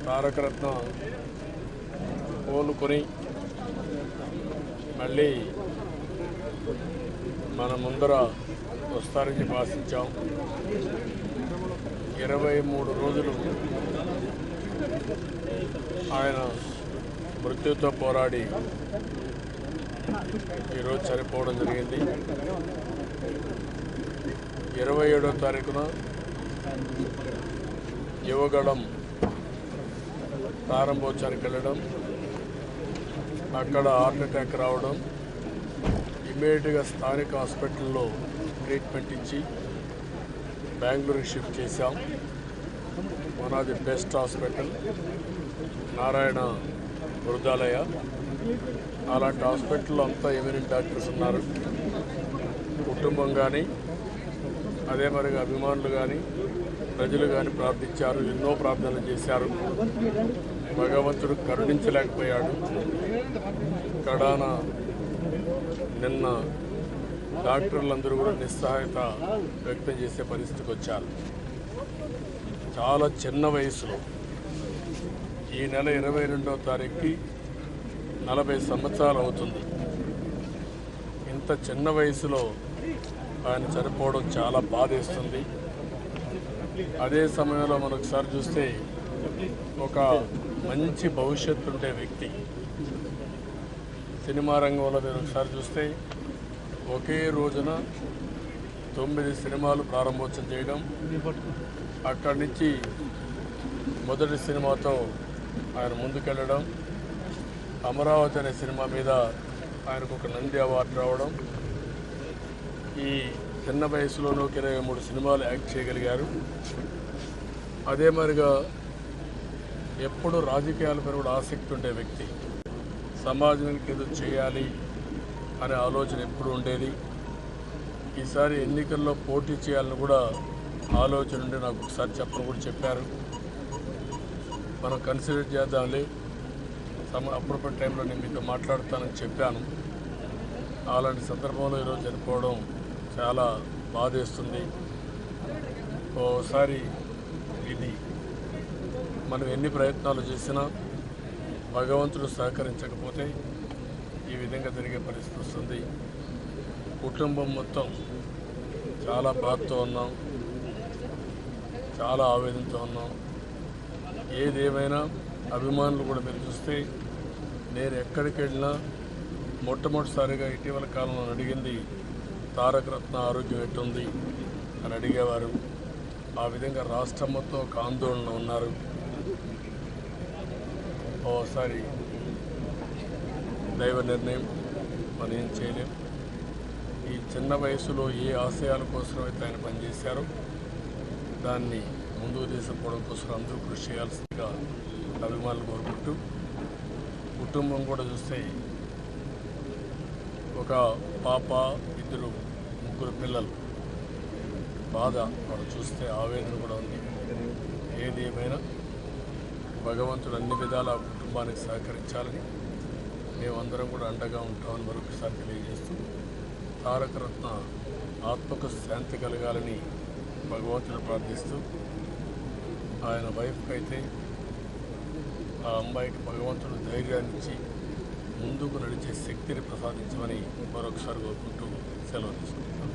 తారకరత్న కోలుకొని మళ్ళీ మన ముందర వస్తారని చెప్పి ఆశించాం. 23 రోజులు ఆయన మృత్యుతో పోరాడి ఈరోజు చనిపోవడం జరిగింది. 27వ తారీఖున యువగళం ప్రారంభోత్సవానికి వెళ్ళడం, అక్కడ హార్ట్ అటాక్ రావడం, ఇమ్మీడియట్గా స్థానిక హాస్పిటల్లో ట్రీట్మెంట్ ఇచ్చి బెంగళూరుకి షిఫ్ట్ చేశాం. One of the best hospital Narayana వృద్ధాలయ. అలాంటి హాస్పిటల్లో అంతా ఎమినెంట్ డాక్టర్స్ ఉన్నారు. కుటుంబం కానీ అదే మరిగా అభిమానులు కానీ ప్రజలు కానీ ప్రార్థించారు, ఎన్నో ప్రార్థనలు చేశారు. భగవంతుడు కరుణించలేకపోయాడు. కడాన నిన్న డాక్టర్లందరూ కూడా నిస్సహాయత వ్యక్తం చేసే పరిస్థితికి వచ్చారు. చాలా చిన్న వయసులో ఈ నెల 22వ తారీఖుకి 40 సంవత్సరాలు అవుతుంది. ఇంత చిన్న వయసులో ఆయన చనిపోవడం చాలా బాధేస్తుంది. అదే సమయంలో మనొకసారి చూస్తే ఒక మంచి భవిష్యత్తు ఉండే వ్యక్తి. సినిమా రంగంలో మీరు ఒకసారి చూస్తే ఒకే రోజున 9 సినిమాలు ప్రారంభోత్సవం చేయడం, అక్కడి నుంచి మొదటి సినిమాతో ఆయన ముందుకెళ్ళడం, అమరావతి అనే సినిమా మీద ఆయనకు ఒక నంది అవార్డు రావడం, ఈ చిన్న వయసులోనూ 23 సినిమాలు యాక్ట్ చేయగలిగారు. అదే మరిగా ఎప్పుడు రాజకీయాలపై కూడా ఆసక్తి ఉండే వ్యక్తి. సమాజానికి ఏదో చేయాలి అనే ఆలోచన ఎప్పుడు ఉండేది. ఈసారి ఎన్నికల్లో పోటీ చేయాలని కూడా ఆలోచన ఉండి నాకు ఒకసారి చెప్పని కూడా చెప్పారు. మనం కన్సిడర్ చేద్దాంలే, అప్పుడప్పటి టైంలో నేను మీతో మాట్లాడతానని చెప్పాను. అలాంటి సందర్భంలో ఈరోజు చనిపోవడం చాలా బాధేస్తుంది. ఓసారి ఇది మనం ఎన్ని ప్రయత్నాలు చేసినా భగవంతుడు సహకరించకపోతే ఈ విధంగా జరిగే పరిస్థితి వస్తుంది. కుటుంబం మొత్తం చాలా బాధతో ఉన్నాం, చాలా ఆవేదనతో ఉన్నాం. ఏదేమైనా అభిమానులు కూడా మీరు చూస్తే నేను ఎక్కడికి వెళ్ళినా మొట్టమొదటిసారిగా ఇటీవల కాలంలో అడిగింది తారకరత్న ఆరోగ్యం ఎట్టుంది అని అడిగేవారు. ఆ విధంగా రాష్ట్రం మొత్తం ఒక ఆందోళన ఉన్నారు. ఓసారి దైవ నిర్ణయం, మనం ఏం చేయలేం. ఈ చిన్న వయసులో ఏ ఆశయాల కోసం అయితే ఆయన పనిచేశారో దాన్ని ముందుకు తీసుకుపోవడం కోసం అందరూ కృషి చేయాల్సిందిగా అభిమానులు కోరుకుంటూ, కుటుంబం కూడా చూస్తే ఒక పాప, 2 ముగ్గురు పిల్లలు, బాధ వాళ్ళు చూస్తే ఆవేదన కూడా ఉంది. ఏది ఏమైనా భగవంతుడు అన్ని విధాల కుటుంబానికి సహకరించాలని మేమందరం కూడా అండగా ఉంటామని మరొకసారి తెలియజేస్తూ, తారకరత్న ఆత్మకు శాంతి కలగాలని భగవంతుడు ప్రార్థిస్తూ, ఆయన వైఫ్కి అయితే ఆ అమ్మాయికి భగవంతుడు ధైర్యాన్ని ఇచ్చి ముందుకు నడిచే శక్తిని ప్రసాదించమని మరొకసారి కోరుకుంటూ సెలవు తీసుకుంటాం.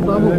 బాబు